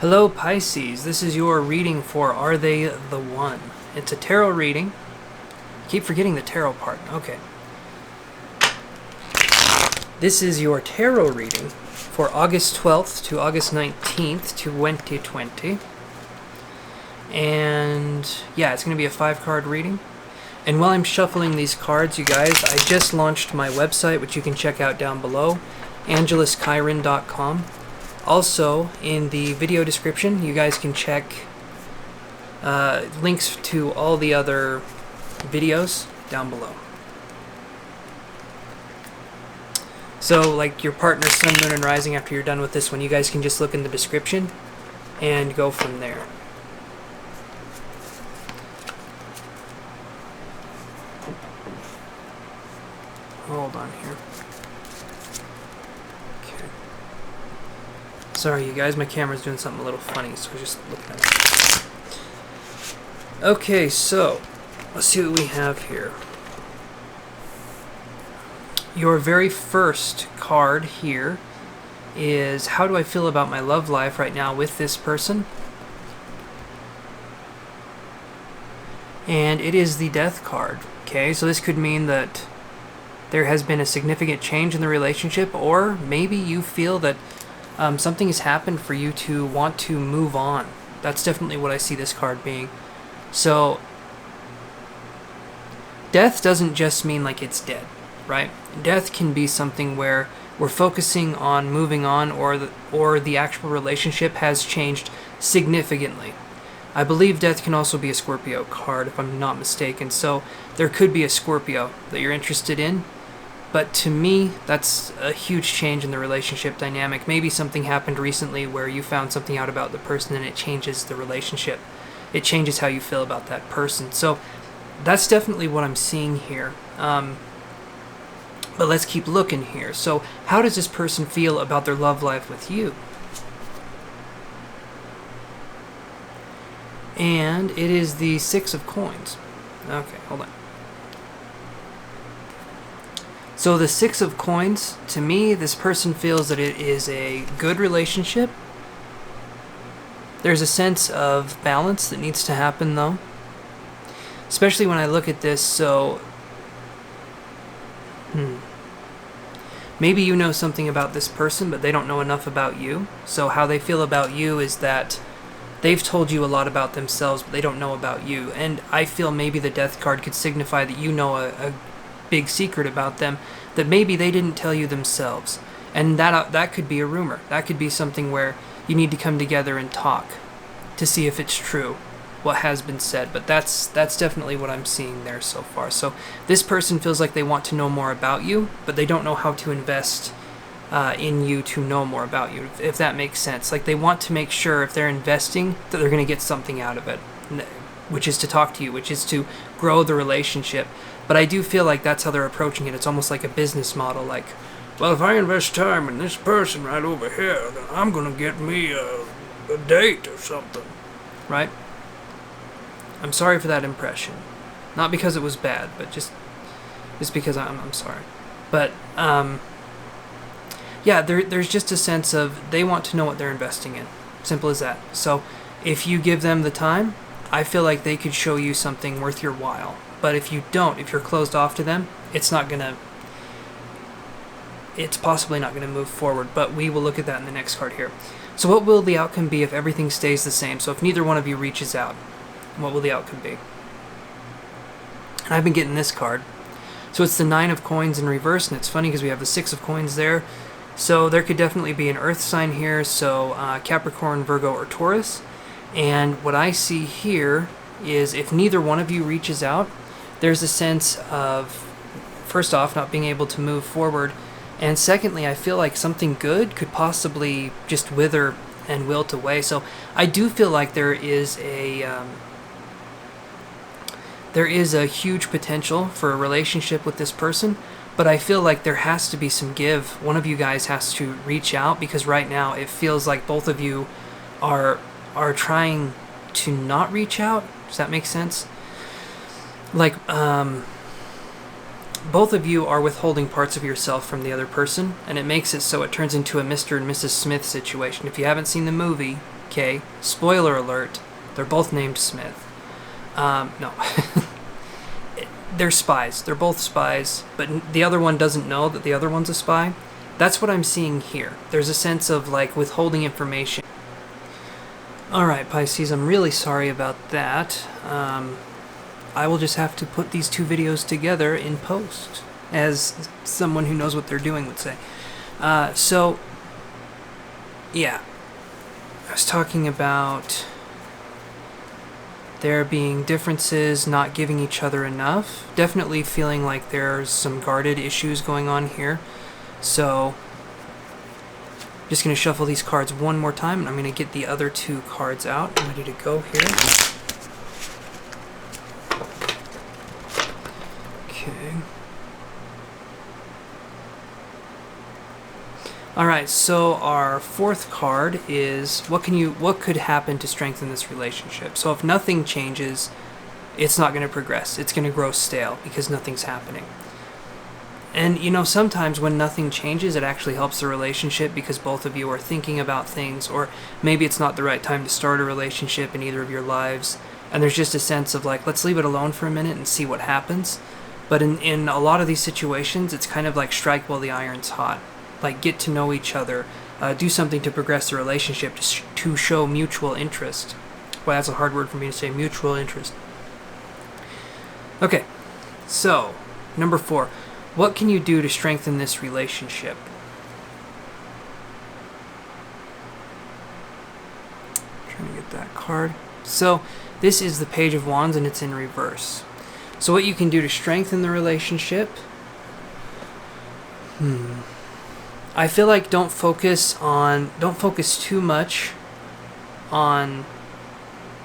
Hello Pisces, this is your reading for Are They the One? It's a tarot reading. Keep forgetting the tarot part. Okay. This is your tarot reading for August 12th to August 19th, 2020. And yeah, it's going to be a 5-card reading. And while I'm shuffling these cards, you guys, I just launched my website, which you can check out down below, angeluschiron.com. Also, in the video description, you guys can check links to all the other videos down below. So, like your partner's sun, moon, and rising, after you're done with this one, you guys can just look in the description and go from there. Hold on here. Okay. Sorry, you guys, my camera's doing something a little funny, so just looking at it. Okay, so let's see what we have here. Your very first card here is, how do I feel about my love life right now with this person? And it is the Death card. Okay, so this could mean that there has been a significant change in the relationship, or maybe you feel that something has happened for you to want to move on. That's definitely what I see this card being. So, death doesn't just mean like it's dead, right? Death can be something where we're focusing on moving on, or the actual relationship has changed significantly. I believe death can also be a Scorpio card, if I'm not mistaken. So there could be a Scorpio that you're interested in. But to me, that's a huge change in the relationship dynamic. Maybe something happened recently where you found something out about the person and it changes the relationship. It changes how you feel about that person. So that's definitely what I'm seeing here. But let's keep looking here. So how does this person feel about their love life with you? And it is the 6 of Coins. Okay, hold on. So the 6 of Coins, to me, this person feels that it is a good relationship. There's a sense of balance that needs to happen, though. Especially when I look at this, so... Maybe you know something about this person, but they don't know enough about you. So how they feel about you is that they've told you a lot about themselves, but they don't know about you. And I feel maybe the Death card could signify that you know a big secret about them that maybe they didn't tell you themselves. And that could be a rumor. That could be something where you need to come together and talk to see if it's true, what has been said. But that's definitely what I'm seeing there so far. So this person feels like they want to know more about you, but they don't know how to invest in you to know more about you, if that makes sense. Like, they want to make sure if they're investing that they're going to get something out of it, which is to talk to you, which is to grow the relationship. But I do feel like that's how they're approaching it. It's almost like a business model. Like, well, if I invest time in this person right over here, then I'm going to get me a date or something. Right? I'm sorry for that impression. Not because it was bad, but just because I'm sorry. But, yeah, there's just a sense of they want to know what they're investing in. Simple as that. So if you give them the time, I feel like they could show you something worth your while. But if you don't, if you're closed off to them, it's possibly not going to move forward. But we will look at that in the next card here. So what will the outcome be if everything stays the same? So if neither one of you reaches out, what will the outcome be? And I've been getting this card. So it's the 9 of Coins in reverse, and it's funny because we have the 6 of Coins there. So there could definitely be an earth sign here, so Capricorn, Virgo, or Taurus. And what I see here is if neither one of you reaches out, there's a sense of, first off, not being able to move forward. And secondly, I feel like something good could possibly just wither and wilt away. So I do feel like there is a huge potential for a relationship with this person, but I feel like there has to be some give. One of you guys has to reach out, because right now it feels like both of you are trying to not reach out. Does that make sense? Like, both of you are withholding parts of yourself from the other person, and it makes it so it turns into a Mr. and Mrs. Smith situation. If you haven't seen the movie, Okay, spoiler alert, they're both named Smith. No. They're spies. They're both spies, but the other one doesn't know that the other one's a spy. That's what I'm seeing here. There's a sense of like withholding information. Alright, Pisces, I'm really sorry about that. I will just have to put these two videos together in post, as someone who knows what they're doing would say. So, yeah. I was talking about there being differences, not giving each other enough. Definitely feeling like there's some guarded issues going on here. So, just going to shuffle these cards one more time, and I'm going to get the other two cards out. I'm ready to go here. Okay. Alright, so our fourth card is what could happen to strengthen this relationship? So if nothing changes, it's not going to progress. It's going to grow stale because nothing's happening. And, you know, sometimes when nothing changes, it actually helps the relationship because both of you are thinking about things, or maybe it's not the right time to start a relationship in either of your lives, and there's just a sense of like, let's leave it alone for a minute and see what happens. But in a lot of these situations, it's kind of like strike while the iron's hot. Like, get to know each other, do something to progress the relationship, to show mutual interest. Well, that's a hard word for me to say, mutual interest. Okay, so, number 4. What can you do to strengthen this relationship? Trying to get that card. So, this is the Page of Wands and it's in reverse. So what you can do to strengthen the relationship? I feel like don't focus too much on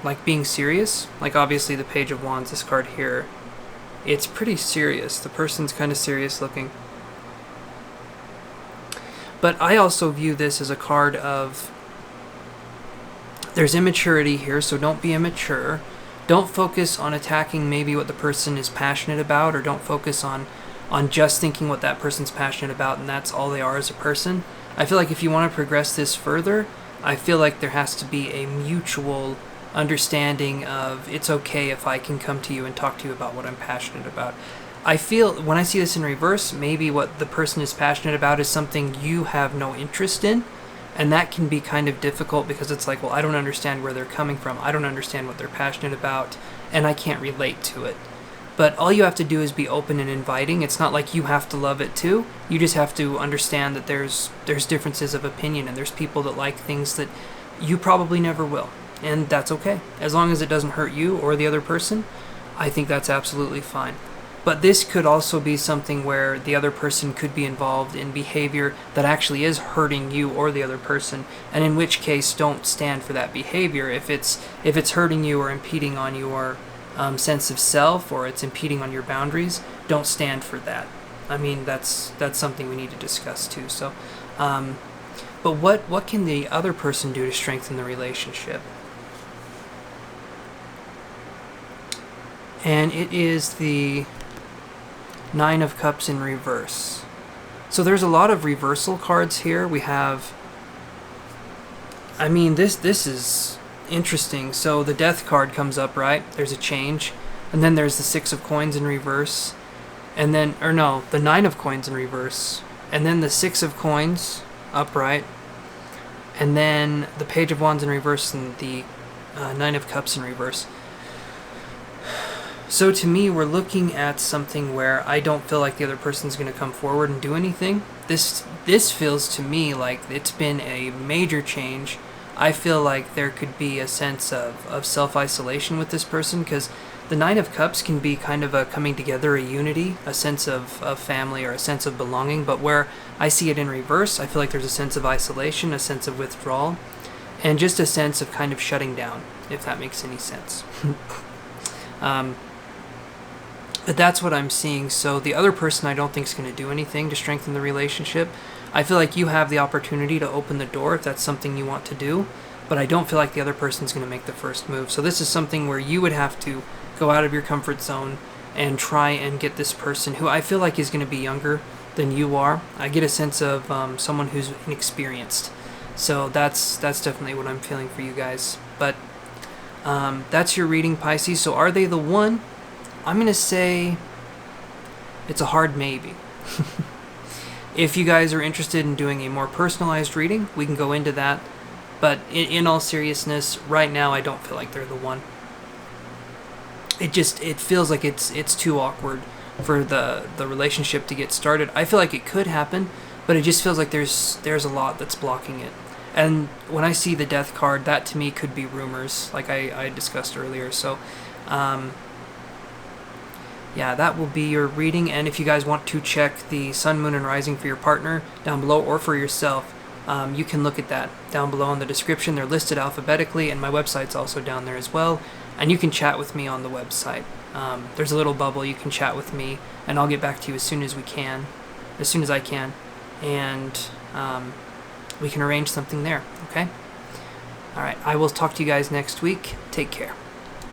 like being serious. Like obviously the Page of Wands, this card here, it's pretty serious. The person's kind of serious looking. But I also view this as a card of there's immaturity here, so don't be immature. Don't focus on attacking maybe what the person is passionate about, or don't focus on just thinking what that person's passionate about and that's all they are as a person. I feel like if you want to progress this further, I feel like there has to be a mutual understanding of it's okay if I can come to you and talk to you about what I'm passionate about. I feel when I see this in reverse, maybe what the person is passionate about is something you have no interest in, and that can be kind of difficult because it's like, well, I don't understand where they're coming from, I don't understand what they're passionate about, and I can't relate to it. But all you have to do is be open and inviting. It's not like you have to love it too. You just have to understand that there's differences of opinion, and there's people that like things that you probably never will. And that's okay. As long as it doesn't hurt you or the other person, I think that's absolutely fine. But this could also be something where the other person could be involved in behavior that actually is hurting you or the other person, and in which case don't stand for that behavior. If it's hurting you or impeding on your sense of self, or it's impeding on your boundaries, don't stand for that. I mean, that's something we need to discuss too. So, but what can the other person do to strengthen the relationship? And it is the 9 of Cups in reverse. So there's a lot of reversal cards here. We have, I mean, this is interesting. So the Death card comes up, right? There's a change. And then there's the 6 of Coins in reverse. And then, or no, the 9 of Coins in reverse. And then the 6 of Coins upright. And then the Page of Wands in reverse and the 9 of Cups in reverse. So to me, we're looking at something where I don't feel like the other person's going to come forward and do anything. This feels to me like it's been a major change. I feel like there could be a sense of self-isolation with this person, because the 9 of Cups can be kind of a coming together, a unity, a sense of family, or a sense of belonging. But where I see it in reverse, I feel like there's a sense of isolation, a sense of withdrawal, and just a sense of kind of shutting down, if that makes any sense. But that's what I'm seeing. So the other person I don't think is going to do anything to strengthen the relationship. I feel like you have the opportunity to open the door if that's something you want to do, but I don't feel like the other person's going to make the first move. So this is something where you would have to go out of your comfort zone and try and get this person, who I feel like is going to be younger than you are. I get a sense of someone who's inexperienced. So that's definitely what I'm feeling for you guys. But that's your reading, Pisces. So are they the one? I'm going to say it's a hard maybe. If you guys are interested in doing a more personalized reading, we can go into that. But in all seriousness, right now I don't feel like they're the one. It feels like it's too awkward for the relationship to get started. I feel like it could happen, but it just feels like there's a lot that's blocking it. And when I see the Death card, that to me could be rumors, like I discussed earlier. So, yeah, that will be your reading. And if you guys want to check the Sun, Moon, and Rising for your partner down below, or for yourself, you can look at that down below in the description. They're listed alphabetically, and my website's also down there as well. And you can chat with me on the website. There's a little bubble. You can chat with me, and I'll get back to you as soon as I can. And we can arrange something there, okay? All right, I will talk to you guys next week. Take care.